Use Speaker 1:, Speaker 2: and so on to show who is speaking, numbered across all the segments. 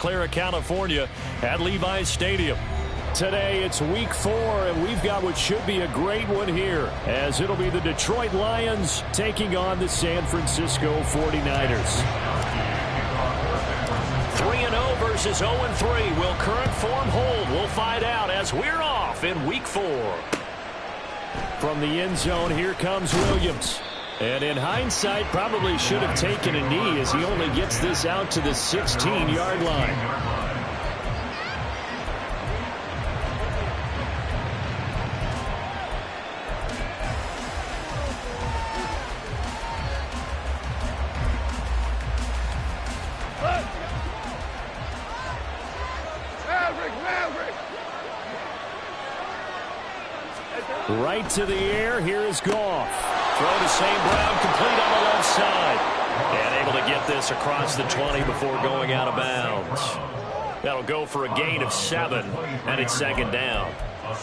Speaker 1: Clara, California at Levi's Stadium. Today it's week 4, and we've got what should be a great one here, as it'll be the Detroit Lions taking on the San Francisco 49ers. 3-0 versus 0-3. Will current form hold? We'll find out as we're off in week 4. From the end zone, here comes Williams. And in hindsight, probably should have taken a knee as he only gets this out to the 16-yard line. Right to the air. Here is Goff. Throw to St. Brown, complete on the left side. And able to get this across the 20 before going out of bounds. That'll go for a gain of 7, and it's second down.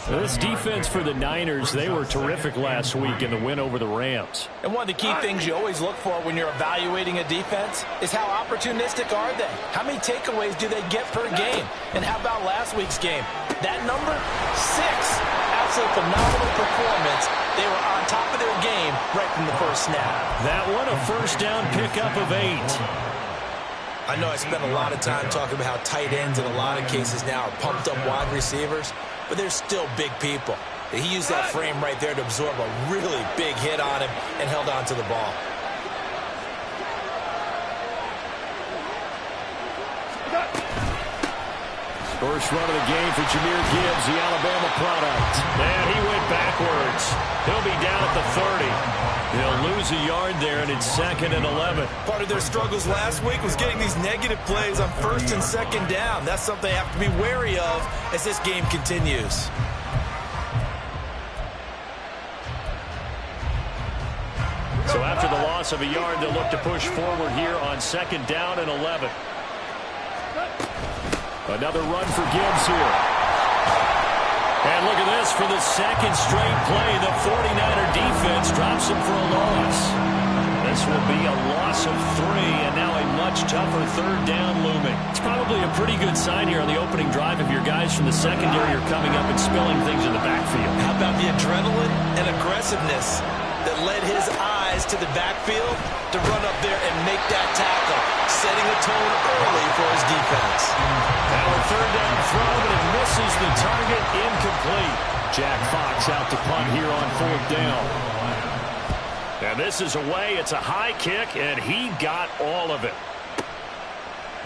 Speaker 1: This defense for the Niners, they were terrific last week in the win over the Rams.
Speaker 2: And one of the key things you always look for when you're evaluating a defense is how opportunistic are they? How many takeaways do they get per game? And how about last week's game? That number, 6. Absolute phenomenal performance. They were on top of their game right from the first snap.
Speaker 1: That one, a first down pickup of 8.
Speaker 2: I know I spent a lot of time talking about how tight ends in a lot of cases now are pumped up wide receivers, but they're still big people. He used that frame right there to absorb a really big hit on him and held on to the ball.
Speaker 1: First run of the game for Jahmyr Gibbs, the Alabama product. And he went backwards. He'll be down at the 30. He'll lose a yard there, and it's 2nd and 11.
Speaker 2: Part of their struggles last week was getting these negative plays on 1st and 2nd down. That's something they have to be wary of as this game continues.
Speaker 1: So after the loss of a yard, they'll look to push forward here on 2nd down and 11. Another run for Gibbs here. And look at this for the 2nd straight play. The 49er defense drops him for a loss. This will be a loss of 3, and now a much tougher 3rd down looming. It's probably a pretty good sign here on the opening drive if your guys from the secondary are coming up and spilling things in the backfield.
Speaker 2: How about the adrenaline and aggressiveness that led his eyes to the backfield to run up there and make that tackle, setting a tone early for his defense.
Speaker 1: Now a 3rd down throw, but it misses the target, incomplete. Jack Fox out to punt here on 4th down. And this is away. It's a high kick, and he got all of it.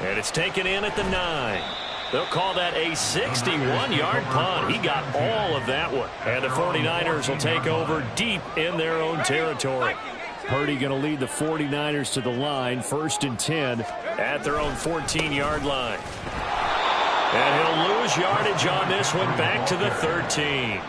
Speaker 1: And it's taken in at the 9. They'll call that a 61-yard punt. He got all of that one. And the 49ers will take over deep in their own territory. Purdy going to lead the 49ers to the line, 1st and 10 at their own 14-yard line. And he'll lose yardage on this one, back to the 13.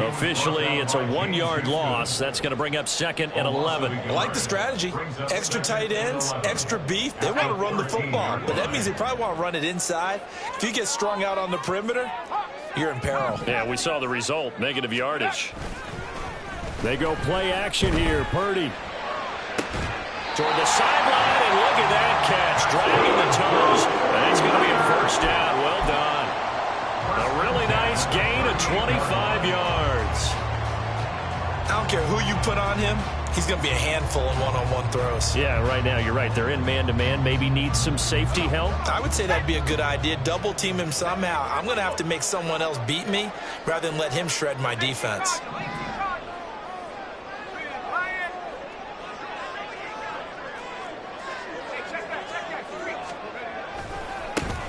Speaker 1: Officially, it's a 1-yard loss. That's going to bring up 2nd and 11.
Speaker 2: I like the strategy. Extra tight ends, extra beef. They want to run the football, but that means they probably want to run it inside. If you get strung out on the perimeter, you're in peril.
Speaker 1: Yeah, we saw the result, negative yardage. They go play action here. Purdy toward the sideline, and look at that catch, dragging the toes. And it's going to be a 1st down. Well done. A really nice gain of 25 yards.
Speaker 2: I don't care who you put on him. He's going to be a handful in one-on-one throws.
Speaker 1: Yeah, right now, you're right. They're in man-to-man. Maybe needs some safety help.
Speaker 2: I would say that'd be a good idea. Double team him somehow. I'm going to have to make someone else beat me rather than let him shred my defense.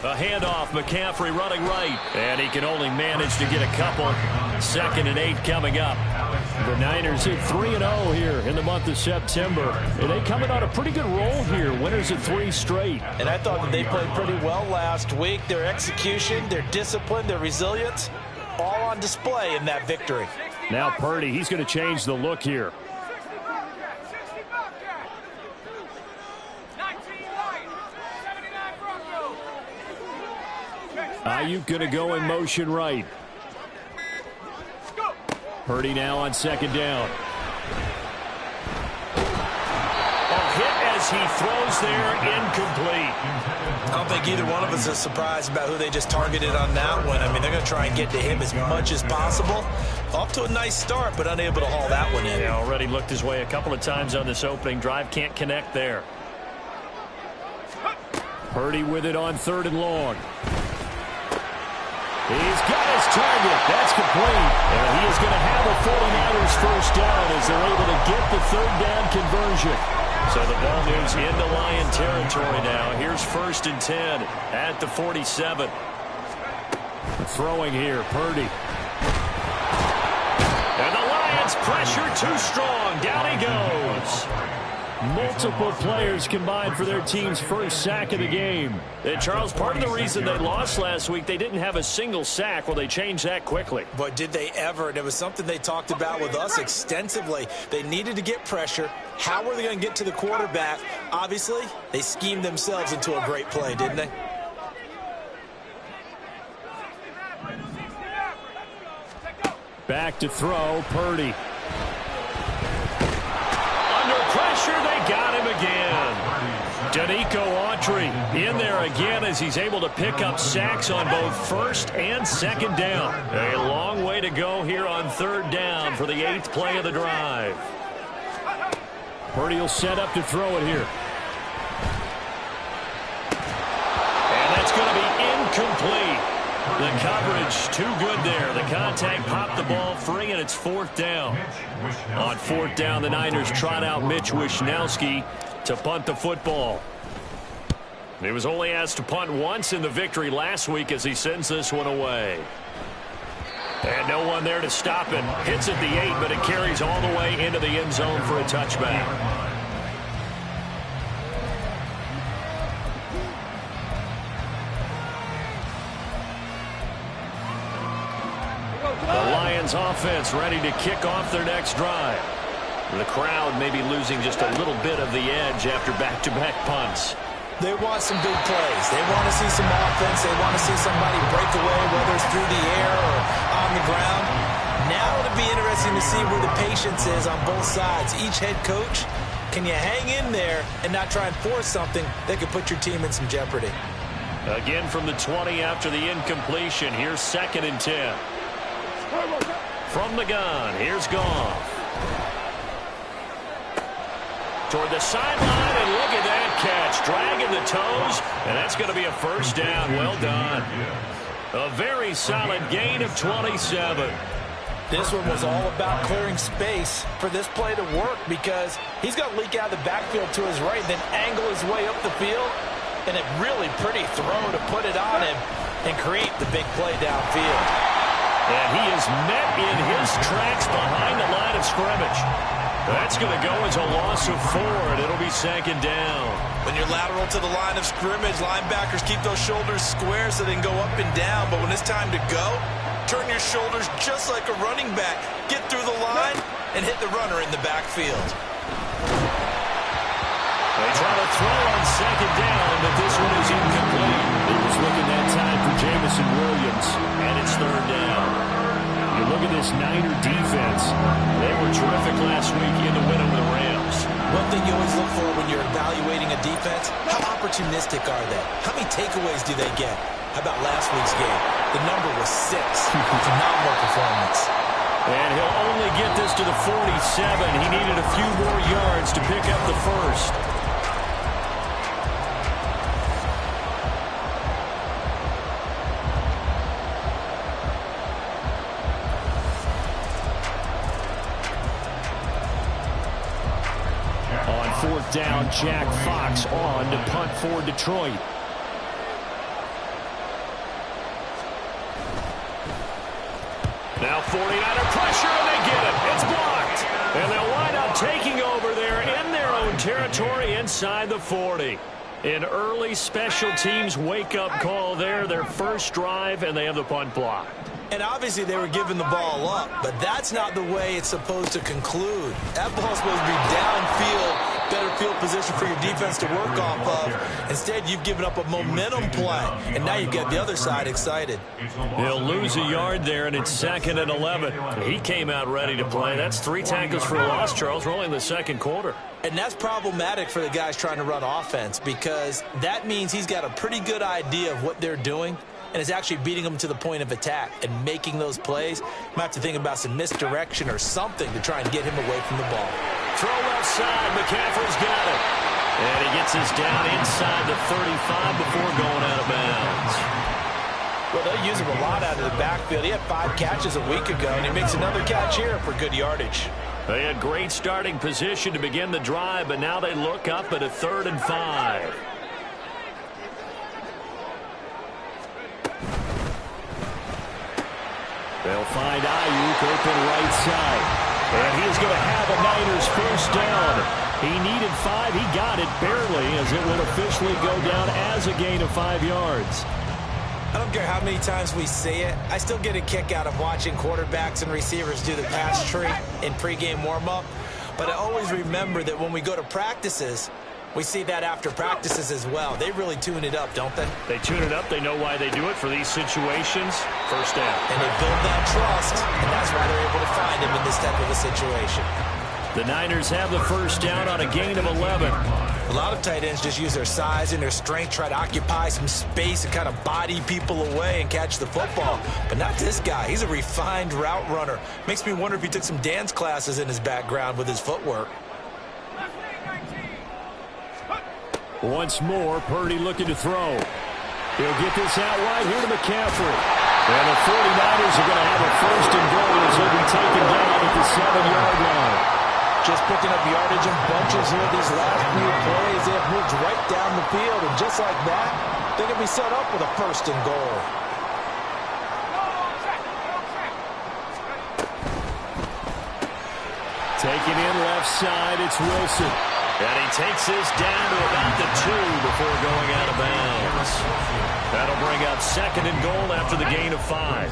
Speaker 1: A handoff, McCaffrey running right. And he can only manage to get a couple. 2nd and 8 coming up. The Niners hit 3-0 here in the month of September. And they coming on a pretty good roll here. Winners of 3 straight.
Speaker 2: And I thought that they played pretty well last week. Their execution, their discipline, their resilience, all on display in that victory.
Speaker 1: Now Purdy, he's going to change the look here. Ayuk going to go in motion right. Purdy now on 2nd down. A hit as he throws there, incomplete.
Speaker 2: don't think either one of us is surprised about who they just targeted on that one. I mean, they're going to try and get to him as much as possible. Off to a nice start, but unable to haul that one in.
Speaker 1: Yeah, already looked his way a couple of times on this opening drive. Can't connect there. Purdy with it on 3rd and long. He's got his target. That's complete. And he is going to have the 49ers first down as they're able to get the 3rd down conversion. So the ball moves into Lion territory now. Here's 1st and 10 at the 47. Throwing here, Purdy. And the Lions pressure too strong. Down he goes. Multiple players combined for their team's first sack of the game. And Charles, part of the reason they lost last week, they didn't have a single sack. Well, they changed that quickly.
Speaker 2: But did they ever? And it was something they talked about with us extensively. They needed to get pressure. How were they going to get to the quarterback? Obviously, they schemed themselves into a great play, didn't they?
Speaker 1: Back to throw, Purdy. Under pressure, they got him again. Danico Autry in there again as he's able to pick up sacks on both 1st and 2nd down. A long way to go here on 3rd down for the 8th play of the drive. Purdy will set up to throw it here. And that's going to be incomplete. The coverage too good there. The contact popped the ball free, and it's 4th down. On 4th down, the Niners trot out Mitch Wishnowski to punt the football. He was only asked to punt once in the victory last week as he sends this one away. And no one there to stop it. Hits at the 8, but it carries all the way into the end zone for a touchback. The Lions offense ready to kick off their next drive. The crowd may be losing just a little bit of the edge after back-to-back punts.
Speaker 2: They want some big plays. They want to see some offense. They want to see somebody break away, whether it's through the air or on the ground. Now it'll be interesting to see where the patience is on both sides. Each head coach, can you hang in there and not try and force something that could put your team in some jeopardy?
Speaker 1: Again from the 20 after the incompletion. Here's 2nd and 10. From the gun, here's Goff. Toward the sideline, and look at that catch. Dragging the toes, and that's going to be a first down. Well done. A very solid gain of 27.
Speaker 2: This one was all about clearing space for this play to work because he's going to leak out of the backfield to his right, then angle his way up the field, and a really pretty throw to put it on him and create the big play downfield.
Speaker 1: And he is met in his tracks behind the line of scrimmage. That's going to go as a loss of 4, and it'll be 2nd down.
Speaker 2: When you're lateral to the line of scrimmage, linebackers keep those shoulders square so they can go up and down. But when it's time to go, turn your shoulders just like a running back. Get through the line and hit the runner in the backfield.
Speaker 1: They try to throw on 2nd down, but this one is incomplete. It was looking that time for Jamison Williams, and it's 3rd down. You look at this Niner defense. They were terrific last week in the win over the Rams.
Speaker 2: One thing you always look for when you're evaluating a defense, how opportunistic are they? How many takeaways do they get? How about last week's game? The number was 6. Phenomenal performance.
Speaker 1: And he'll only get this to the 47. He needed a few more yards to pick up the first. On 4th down, Jack Fox on to punt for Detroit. Now 49er pressure, and they get it. It's blocked. And they'll wind up taking over there in their own territory inside the 40. An early special teams wake-up call there, their first drive, and they have the punt blocked.
Speaker 2: And obviously they were giving the ball up, but that's not the way it's supposed to conclude. That ball's supposed to be downfield better field position for your defense to work off of. Instead, you've given up a momentum play, and now you've got the other side excited.
Speaker 1: He'll lose a yard there, and it's 2nd and 11. He came out ready to play. That's 3 tackles for a loss, Charles. We're only in the second quarter.
Speaker 2: And that's problematic for the guys trying to run offense, because that means he's got a pretty good idea of what they're doing and is actually beating them to the point of attack and making those plays. You might have to think about some misdirection or something to try and get him away from the ball.
Speaker 1: Throw left side. McCaffrey's got it. And he gets us down inside the 35 before going out of bounds.
Speaker 2: Well, they'll use him a lot out of the backfield. He had 5 catches a week ago, and he makes another catch here for good yardage.
Speaker 1: They had great starting position to begin the drive, but now they look up at a 3rd and 5. They'll find Ayuk open right side. And he is going to have a Niners first down. He needed 5. He got it barely, as it will officially go down as a gain of 5 yards.
Speaker 2: I don't care how many times we say it, I still get a kick out of watching quarterbacks and receivers do the pass tree in pregame warm-up. But I always remember that when we go to practices, we see that after practices as well. They really tune it up, don't they?
Speaker 1: They tune it up. They know why they do it for these situations. First down.
Speaker 2: And they build that trust, and that's why they're able to find him in this type of a situation.
Speaker 1: The Niners have the first down on a gain of 11.
Speaker 2: A lot of tight ends just use their size and their strength, try to occupy some space and kind of body people away and catch the football. But not this guy. He's a refined route runner. Makes me wonder if he took some dance classes in his background with his footwork.
Speaker 1: Once more, Purdy looking to throw. He'll get this out wide here to McCaffrey. And the 49ers are going to have a first and goal as he'll be taken down at the 7-yard line.
Speaker 2: Just picking up yardage in bunches here these last few plays. They have moved right down the field, and just like that, they're going to be set up with a first and goal.
Speaker 1: Taking in left side, it's Wilson. And he takes this down to about the 2 before going out of bounds. That'll bring up 2nd and goal after the gain of 5.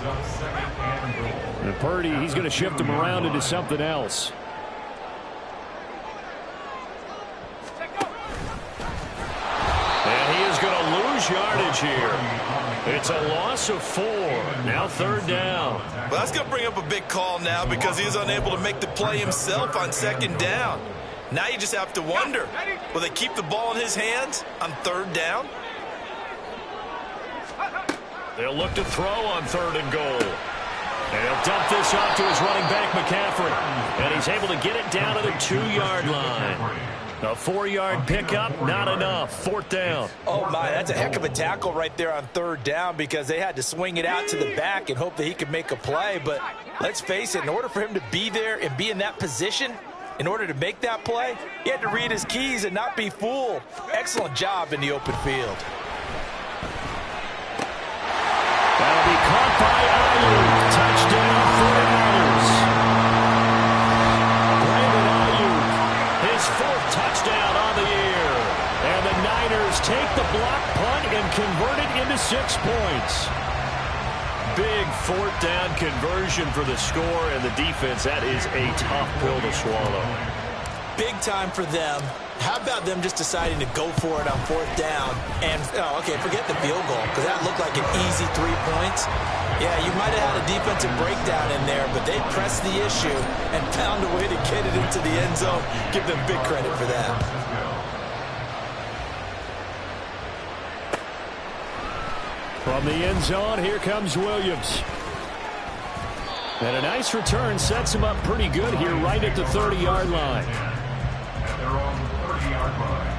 Speaker 1: And Purdy, he's going to shift him around into something else. And he is going to lose yardage here. It's a loss of 4. Now 3rd down.
Speaker 2: Well, that's going to bring up a big call now because he is unable to make the play himself on 2nd down. Now you just have to wonder, will they keep the ball in his hands on 3rd down?
Speaker 1: They'll look to throw on 3rd and goal. And he'll dump this off to his running back, McCaffrey. And he's able to get it down to the 2-yard line. A 4-yard pickup, not enough. 4th down.
Speaker 2: Oh, my, that's a heck of a tackle right there on 3rd down because they had to swing it out to the back and hope that he could make a play. But let's face it, in order for him to be there and be in that position, in order to make that play, he had to read his keys and not be fooled. Excellent job in the open field.
Speaker 1: That'll be caught by Ayuk. Touchdown, 49ers. Brandon Ayuk, his 4th touchdown on the year. And the Niners take the block punt and convert it into 6 points. Big 4th down conversion for the score, and the defense, that is a tough pill to swallow.
Speaker 2: Big time for them. How about them just deciding to go for it on 4th down? And, okay, forget the field goal, because that looked like an easy 3 points. Yeah, you might have had a defensive breakdown in there, but they pressed the issue and found a way to get it into the end zone. Give them big credit for that.
Speaker 1: From the end zone, here comes Williams. And a nice return sets him up pretty good here right at the 30-yard line.
Speaker 3: They're on the 30-yard line.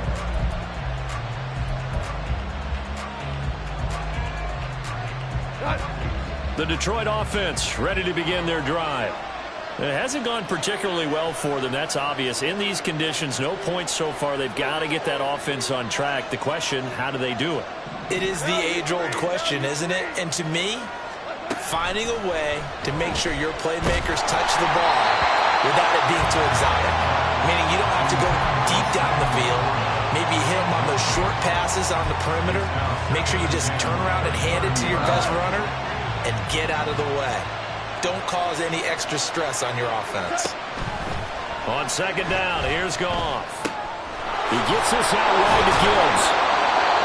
Speaker 1: The Detroit offense ready to begin their drive. It hasn't gone particularly well for them, that's obvious. In these conditions, no points so far. They've got to get that offense on track. The question, how do they do it?
Speaker 2: It is the age-old question, isn't it? And to me, finding a way to make sure your playmakers touch the ball without it being too exotic. Meaning you don't have to go deep down the field. Maybe hit them on those short passes on the perimeter. Make sure you just turn around and hand it to your best runner and get out of the way. Don't cause any extra stress on your offense.
Speaker 1: On 2nd down, here's Goff. He gets this out wide to Gibbs.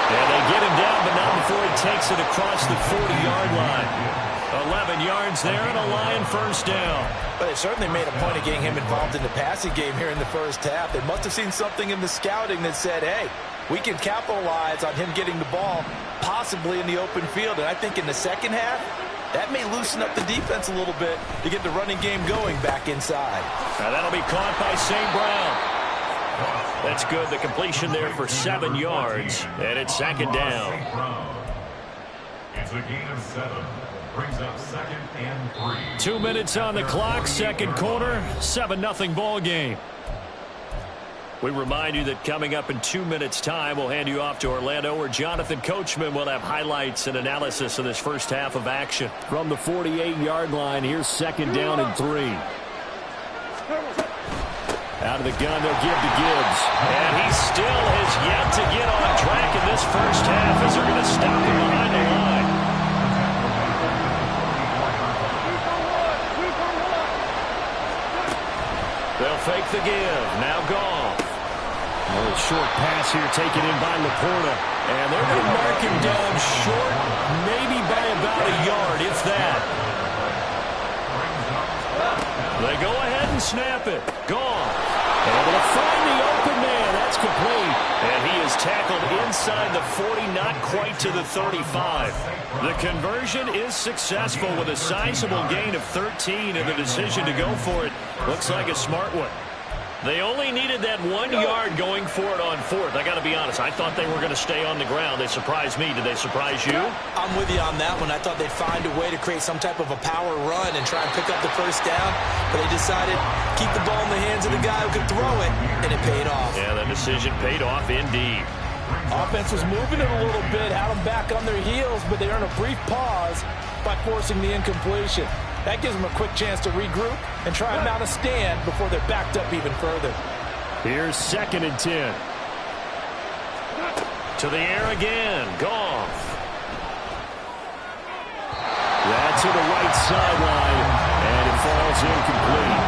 Speaker 1: And they get him down, but not before he takes it across the 40-yard line. 11 yards there and a Lion first down.
Speaker 2: But they certainly made a point of getting him involved in the passing game here in the first half. They must have seen something in the scouting that said, hey, we can capitalize on him getting the ball possibly in the open field. And I think in the second half, that may loosen up the defense a little bit to get the running game going back inside.
Speaker 1: Now that'll be caught by St. Brown. That's good. The completion there for 7 yards. And it's second down.
Speaker 3: It's a gain of 7. Brings up 2nd and 3.
Speaker 1: 2 minutes on the clock. Second quarter. 7-0 ball game. We remind you that coming up in 2 minutes' time, we'll hand you off to Orlando, where Jonathan Coachman will have highlights and analysis of this first half of action. From the 48-yard line, here's second down and 3. Out of the gun, they'll give to Gibbs. And he still has yet to get on track in this first half as they're going to stop him behind the line. They'll fake the give. Now gone. A little short pass here taken in by Laporta. And they're going to mark him down short, maybe by about a yard, if that. They go ahead and snap it. Gone. Able to find the open man. That's complete. And he is tackled inside the 40, not quite to the 35. The conversion is successful with a sizable gain of 13, and the decision to go for it looks like a smart one. They only needed that 1 yard going for it on fourth. I got to be honest, I thought they were going to stay on the ground. They surprised me. Did they surprise you?
Speaker 2: I'm with you on that one. I thought they'd find a way to create some type of a power run and try and pick up the first down, but they decided keep the ball in the hands of the guy who could throw it, and it paid off.
Speaker 1: Yeah, the decision paid off indeed.
Speaker 2: Offense was moving it a little bit, had them back on their heels, but they earned a brief pause by forcing the incompletion. That gives them a quick chance to regroup and try and mount a stand before they're backed up even further.
Speaker 1: Here's 2nd and 10. To the air again. Goff. That's to the right sideline, and it falls incomplete.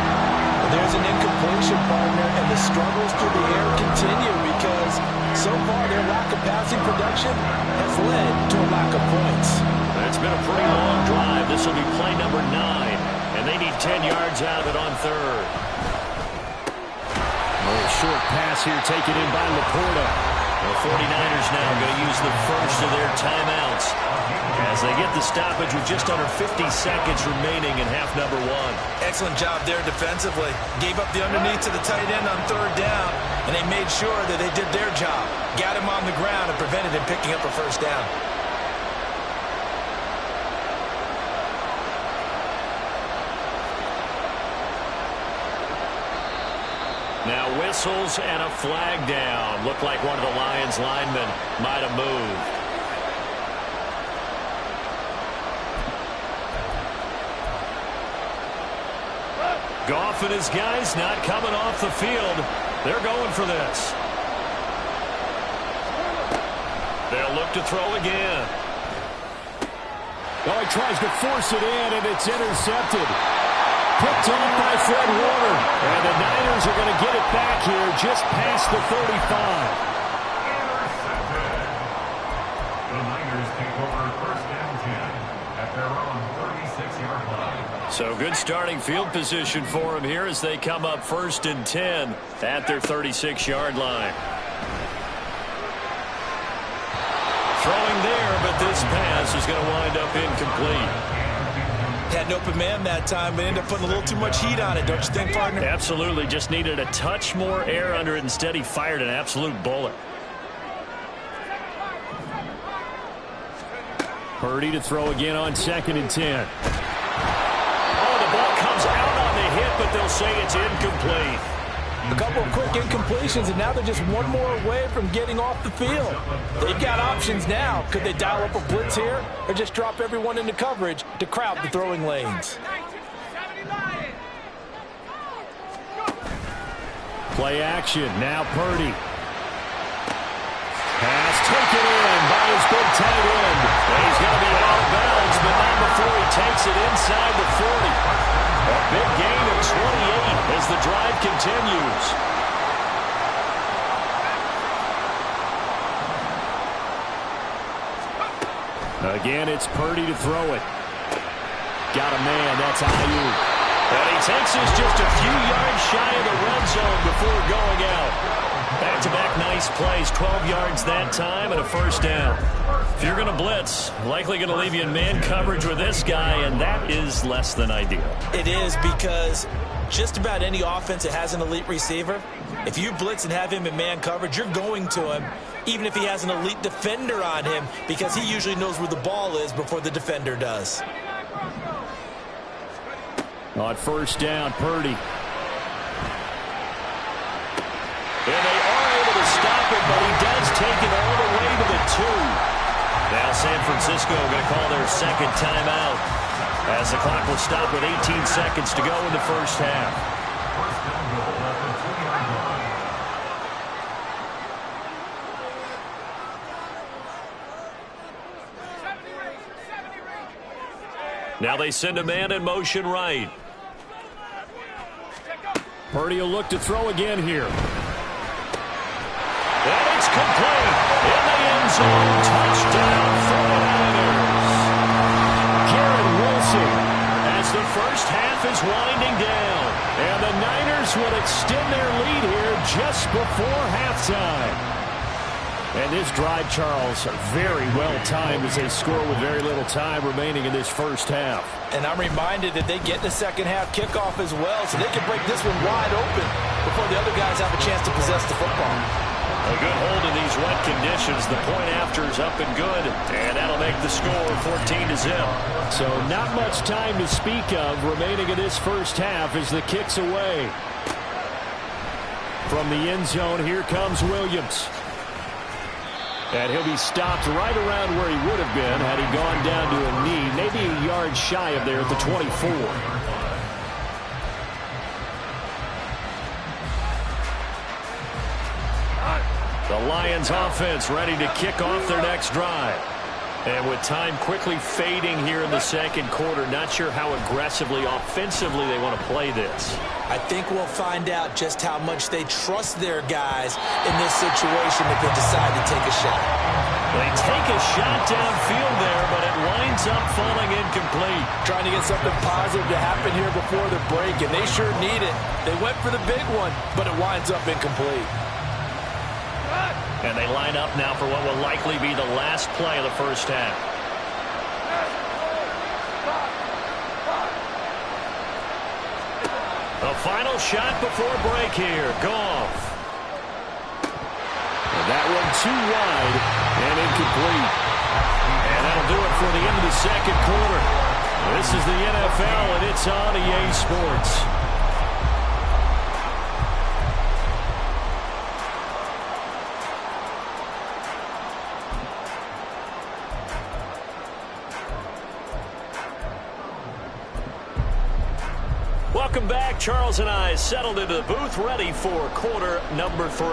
Speaker 2: There's an incompletion, partner, and the struggles through the air continue because so far their lack of passing production has led to a lack of points.
Speaker 1: It's been a pretty long drive. This will be play number 9, and they need 10 yards out of it on third. A little short pass here taken in by Laporta. The 49ers now going to use the first of their timeouts as they get the stoppage with just under 50 seconds remaining in half number 1.
Speaker 2: Excellent job there defensively. Gave up the underneath to the tight end on third down, and they made sure that they did their job. Got him on the ground and prevented him picking up a first down.
Speaker 1: Now whistles and a flag down. Looked like one of the Lions linemen might have moved. Goff and his guys not coming off the field. They're going for this. They'll look to throw again. Oh, he tries to force it in, and it's intercepted. Picked off by Fred Warner. And the Niners are going to get it back here just past the 35.
Speaker 3: Intercepted. The Niners take over 1st and 10 at their own 36-yard line.
Speaker 1: So good starting field position for them here as they come up 1st and 10 at their 36-yard line. Throwing there, but this pass is going to wind up incomplete.
Speaker 2: Had an open man that time, but ended up putting a little too much heat on it, don't you think, partner?
Speaker 1: Absolutely. Just needed a touch more air under it. Instead, he fired an absolute bullet. Purdy to throw again on 2nd and 10. Oh, the ball comes out on the hit, but they'll say it's incomplete.
Speaker 2: A couple of quick incompletions, and now they're just one more away from getting off the field. They've got options now. Could they dial up a blitz here or just drop everyone into coverage to crowd the throwing lanes?
Speaker 1: Play action. Now Purdy. Pass taken in by his big tight end. And he's going to be out of bounds, but not before he takes it inside the 40. A big gain of 28 as the drive continues. Again, it's Purdy to throw it. Got a man. That's Ayuk. And he takes us just a few yards shy of the red zone before going out. Back-to-back nice plays. 12 yards that time and a first down. If you're going to blitz, likely going to leave you in man coverage with this guy, and that is less than ideal.
Speaker 2: It is, because just about any offense that has an elite receiver, if you blitz and have him in man coverage, you're going to him, even if he has an elite defender on him, because he usually knows where the ball is before the defender does.
Speaker 1: On first down, Purdy. And they are able to stop it, but he does take it all the way to the 2. Now San Francisco going to call their second timeout as the clock will stop with 18 seconds to go in the first half. Now they send a man in motion right. Purdy will look to throw again here. And it's complete. In the end zone. Touchdown for the Niners. Garrett Wilson as the first half is winding down. And the Niners will extend their lead here just before halftime. And this drive, Charles, very well timed as they score with very little time remaining in this first half.
Speaker 2: And I'm reminded that they get the second half kickoff as well, so they can break this one wide open before the other guys have a chance to possess the football.
Speaker 1: A good hold in these wet conditions. The point after is up and good, and that'll make the score 14-0. So not much time to speak of remaining in this first half as the kick's away. From the end zone, here comes Williams. And he'll be stopped right around where he would have been had he gone down to a knee, maybe a yard shy of there at the 24. The Lions offense ready to kick off their next drive. And with time quickly fading here in the second quarter, not sure how aggressively, offensively they want to play this.
Speaker 2: I think we'll find out just how much they trust their guys in this situation if they decide to take a shot.
Speaker 1: They take a shot downfield there, but it winds up falling incomplete.
Speaker 2: Trying to get something positive to happen here before the break, and they sure need it. They went for the big one, but it winds up incomplete.
Speaker 1: And they line up now for what will likely be the last play of the first half. A final shot before break here. Goff. And that one too wide and incomplete. And that'll do it for the end of the second quarter. This is the NFL, and it's on EA Sports. Welcome back. Charles and I settled into the booth ready for quarter number 3.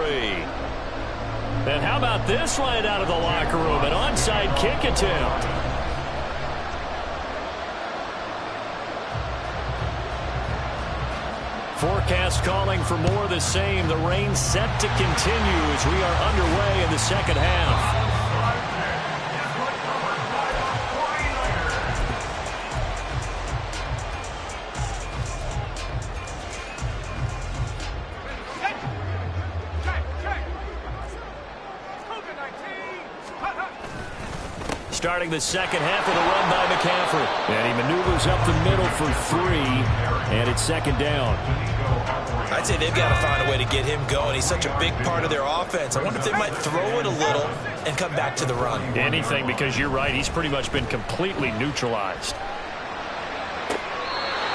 Speaker 1: And how about this right out of the locker room? An onside kick attempt. Forecast calling for more of the same. The rain set to continue as we are underway in the second half. Starting the second half with a run by McCaffrey. And he maneuvers up the middle for 3, and it's second down.
Speaker 2: I'd say they've got to find a way to get him going. He's such a big part of their offense. I wonder if they might throw it a little and come back to the run.
Speaker 1: Anything, because you're right. He's pretty much been completely neutralized.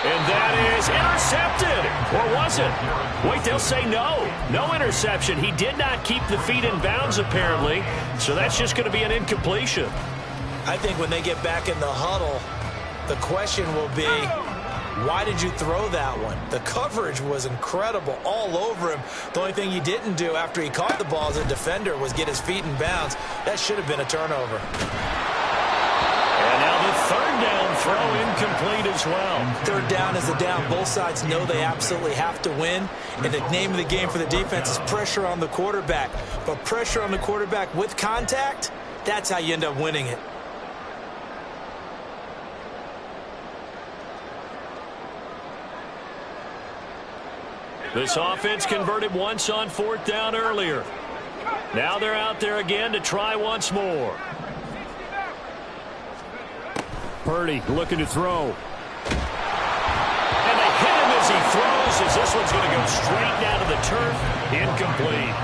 Speaker 1: And that is intercepted. Or was it? Wait, they'll say no. No interception. He did not keep the feet in bounds, apparently. So that's just going to be an incompletion.
Speaker 2: I think when they get back in the huddle, the question will be, why did you throw that one? The coverage was incredible all over him. The only thing he didn't do after he caught the ball as a defender was get his feet in bounds. That should have been a turnover.
Speaker 1: And now the third down throw incomplete as well.
Speaker 2: Third down is the down. Both sides know they absolutely have to win. And the name of the game for the defense is pressure on the quarterback. But pressure on the quarterback with contact, that's how you end up winning it.
Speaker 1: This offense converted once on 4th down earlier. Now they're out there again to try once more. Purdy looking to throw. And they hit him as he throws, as this one's going to go straight down to the turf. Incomplete.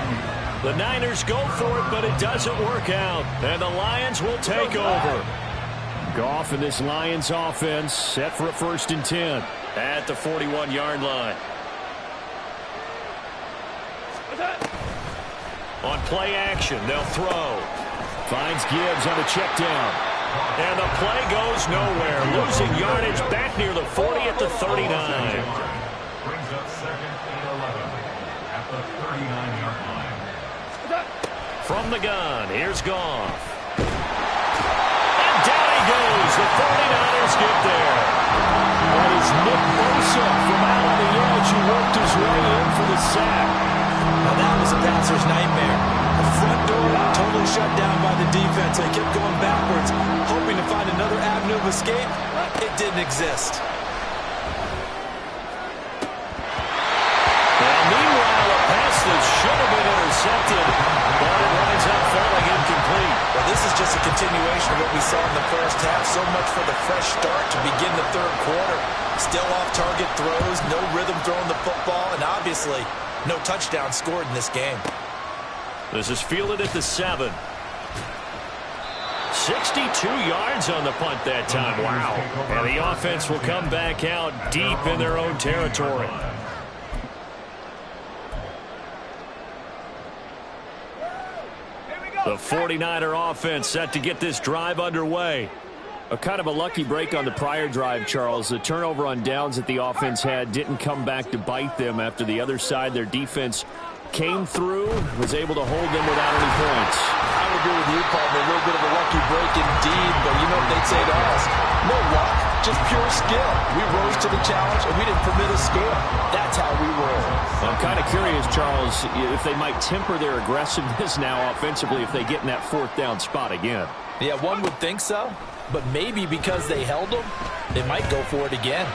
Speaker 1: The Niners go for it, but it doesn't work out. And the Lions will take over. Goff and this Lions offense set for a 1st and 10 at the 41-yard line. On play action, they'll throw. Finds Gibbs on a check down. And the play goes nowhere. Losing yardage back near the 40 at the 39.
Speaker 3: Brings up 2nd and 11 at the 39-yard line.
Speaker 1: From the gun, here's Goff. And down he goes. The 49ers get there. That is Nick Bosa from out on the edge who worked his way in for the sack.
Speaker 2: Now that was a passer's nightmare. The front door totally shut down by the defense. They kept going backwards, hoping to find another avenue of escape. It didn't exist.
Speaker 1: And meanwhile, a pass that should have been intercepted, but it winds up falling incomplete.
Speaker 2: Well, this is just a continuation of what we saw in the first half. So much for the fresh start to begin the 3rd quarter. Still off-target throws, no rhythm throwing the football, and obviously no touchdown scored in this game.
Speaker 1: This is fielded at the 7. 62 yards on the punt that time. Wow. And the offense will come back out deep in their own territory. The 49er offense set to get this drive underway. A kind of a lucky break on the prior drive, Charles. The turnover on downs that the offense had didn't come back to bite them after the other side. Their defense came through, was able to hold them without any points.
Speaker 2: I would agree with you, Paul. A little bit of a lucky break indeed, but you know what they'd say to us? No luck, just pure skill. We rose to the challenge, and we didn't permit a score. That's how we roll.
Speaker 1: I'm kind of curious, Charles, if they might temper their aggressiveness now offensively if they get in that 4th down spot again.
Speaker 2: Yeah, one would think so, but maybe because they held them, they might go for it again.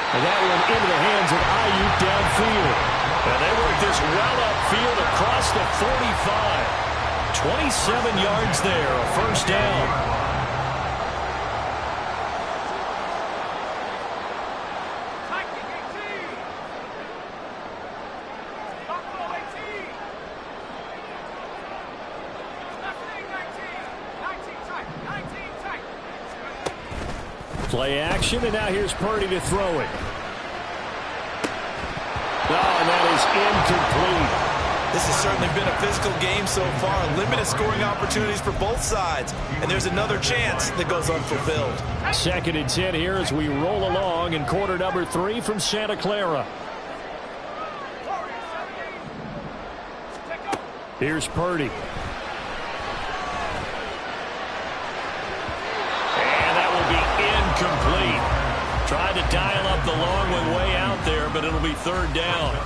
Speaker 1: And that one into the hands of Ayuk downfield. And they work this well upfield across the 45. 27 yards there, a 1st down. Play action, and now here's Purdy to throw it. Oh, and that is incomplete.
Speaker 2: This has certainly been a physical game so far. Limited scoring opportunities for both sides. And there's another chance that goes unfulfilled.
Speaker 1: 2nd and 10 here as we roll along in quarter number 3 from Santa Clara. Here's Purdy. And that will be incomplete. Tried to dial up the long one way out there, but it'll be 3rd down.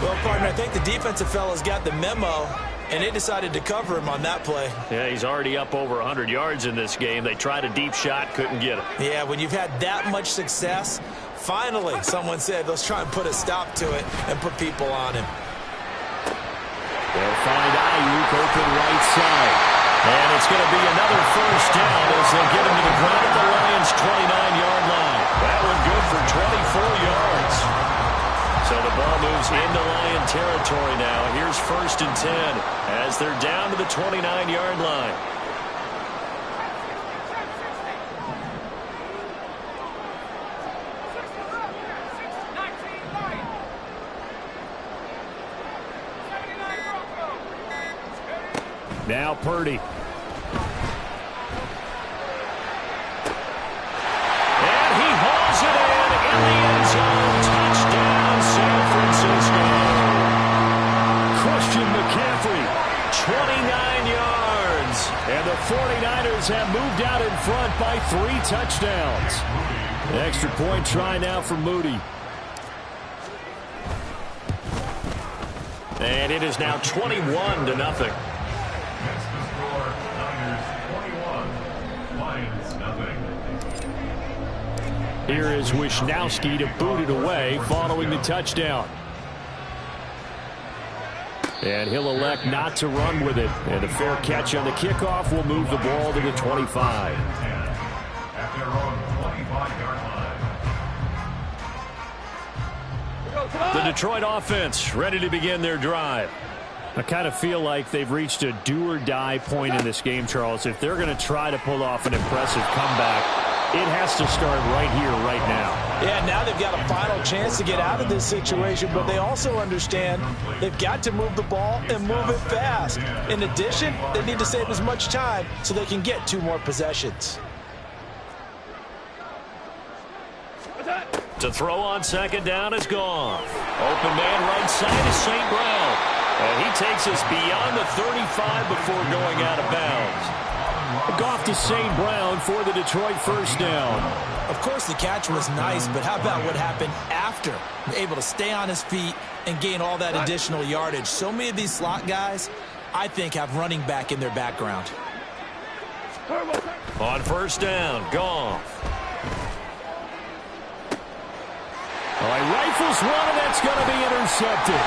Speaker 2: Well, partner, I think the defensive fellas got the memo, and they decided to cover him on that play.
Speaker 1: Yeah, he's already up over 100 yards in this game. They tried a deep shot, couldn't get it.
Speaker 2: Yeah, when you've had that much success, finally someone said, let's try and put a stop to it and put people on him.
Speaker 1: They'll find Ayuk open right side. And it's going to be another 1st down as they get him to the ground at the Lions' 29-yard line. That one good for 24 yards. So the ball moves into Lion territory now. Here's 1st and 10 as they're down to the 29-yard line. Now Purdy. And he hauls it in the end zone. Touchdown, San Francisco. Christian McCaffrey, 29 yards. And the 49ers have moved out in front by 3 touchdowns. Extra point try now for Moody. And it is now 21-0. Here is Wisnowski to boot it away following the touchdown. And he'll elect not to run with it. And a fair catch on the kickoff will move the ball to the 25.
Speaker 3: At their own 25-yard line.
Speaker 1: The Detroit offense ready to begin their drive. I kind of feel like they've reached a do-or-die point in this game, Charles. If they're going to try to pull off an impressive comeback, it has to start right here, right now.
Speaker 2: Yeah, now they've got a final chance to get out of this situation, but they also understand they've got to move the ball and move it fast. In addition, they need to save as much time so they can get 2 more possessions.
Speaker 1: To throw on second down is gone. Open man right side is St. Brown. And he takes us beyond the 35 before going out of bounds. Goff to St. Brown for the Detroit first down.
Speaker 2: Of course, the catch was nice, but how about what happened after? Able to stay on his feet and gain all that additional yardage. So many of these slot guys, I think, have running back in their background.
Speaker 1: On first down, Goff. He rifles one, and that's going to be intercepted.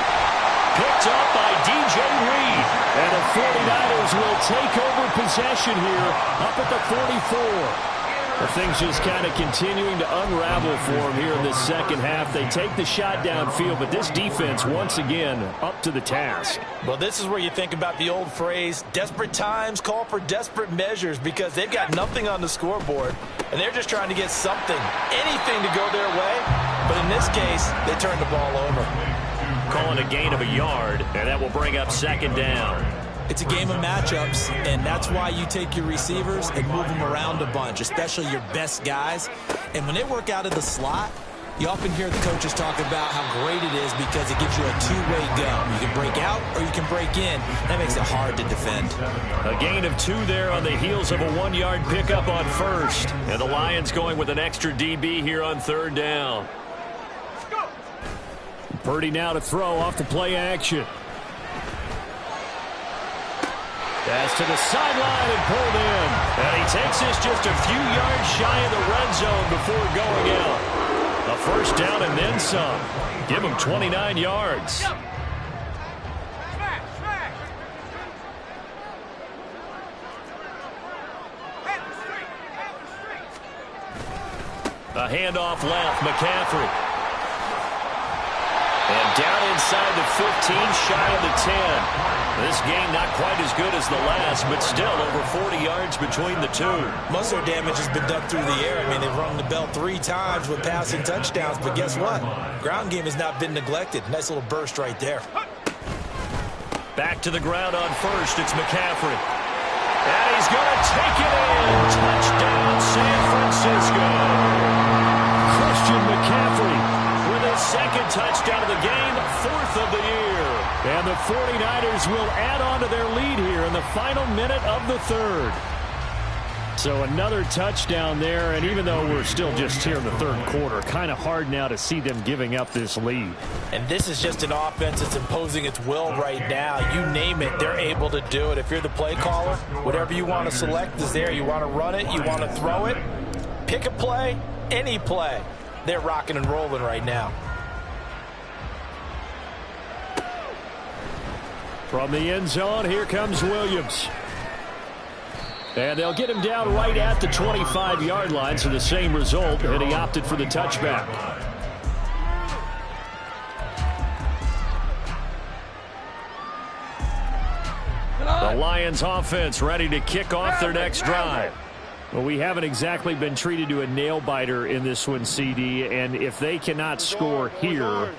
Speaker 1: Picked up by DJ Reed. And the 49ers will take over possession here up at the 44. The things just kind of continuing to unravel for them here in this second half. They take the shot downfield, but this defense, once again, up to the task.
Speaker 2: Well, this is where you think about the old phrase, desperate times call for desperate measures, because they've got nothing on the scoreboard, and they're just trying to get something, anything to go their way. But in this case, they turn the ball over.
Speaker 1: Calling a gain of a yard, and that will bring up second down.
Speaker 2: It's a game of matchups, and that's why you take your receivers and move them around a bunch, especially your best guys. And when they work out of the slot, you often hear the coaches talk about how great it is because it gives you a two-way go. You can break out or you can break in. That makes it hard to defend.
Speaker 1: A gain of 2 there on the heels of a 1-yard pickup on first. And the Lions going with an extra DB here on third down. Purdy now to throw off the play action. Pass to the sideline and pulled in. And he takes this just a few yards shy of the red zone before going out. A first down and then some. Give him 29 yards. A handoff left, McCaffrey. And down inside the 15, shy of the 10. This game not quite as good as the last, but still over 40 yards between the two.
Speaker 2: Most of their damage has been done through the air. I mean, they've rung the bell 3 times with passing touchdowns, but guess what? Ground game has not been neglected. Nice little burst right there.
Speaker 1: Back to the ground on first, it's McCaffrey. And he's going to take it in. Touchdown, San Francisco. Christian McCaffrey with his second touchdown of the game, 4th of the year. And the 49ers will add on to their lead here in the final minute of the 3rd. So another touchdown there, and even though we're still just here in the 3rd quarter, kind of hard now to see them giving up this lead.
Speaker 2: And this is just an offense that's imposing its will right now. You name it, they're able to do it. If you're the play caller, whatever you want to select is there. You want to run it, you want to throw it, pick a play, any play. They're rocking and rolling right now.
Speaker 1: From the end zone, here comes Williams. And they'll get him down right at the 25-yard line, so the same result, and he opted for the touchback. The Lions offense ready to kick off their next drive. Well, we haven't exactly been treated to a nail-biter in this one, CD, and if they cannot score here,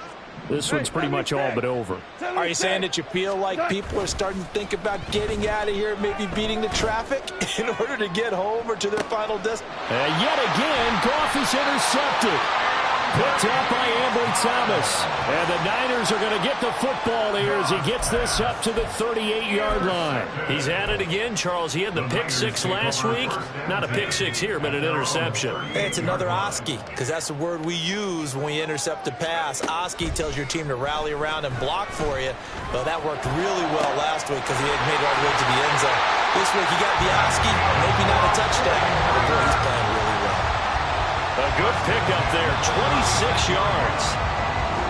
Speaker 1: this one's pretty much all but over.
Speaker 2: Are you saying that you feel like people are starting to think about getting out of here, maybe beating the traffic in order to get home or to their final destination?
Speaker 1: Yet again, Goff is intercepted. Picked up by Ambry Thomas. And the Niners are going to get the football here as he gets this up to the 38-yard line. He's at it again, Charles. He had the pick 6 last week. Not a pick 6 here, but an interception.
Speaker 2: Hey, it's another Oski, because that's the word we use when we intercept a pass. Oski tells your team to rally around and block for you. Well, that worked really well last week because he had made it all the way to the end zone. This week he got the Oski, maybe not a touchdown, but boy, he's playing really well.
Speaker 1: A good pickup yards.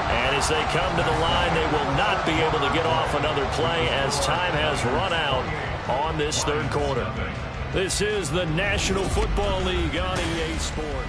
Speaker 1: And as they come to the line, they will not be able to get off another play as time has run out on this third quarter. This is the National Football League on EA Sport.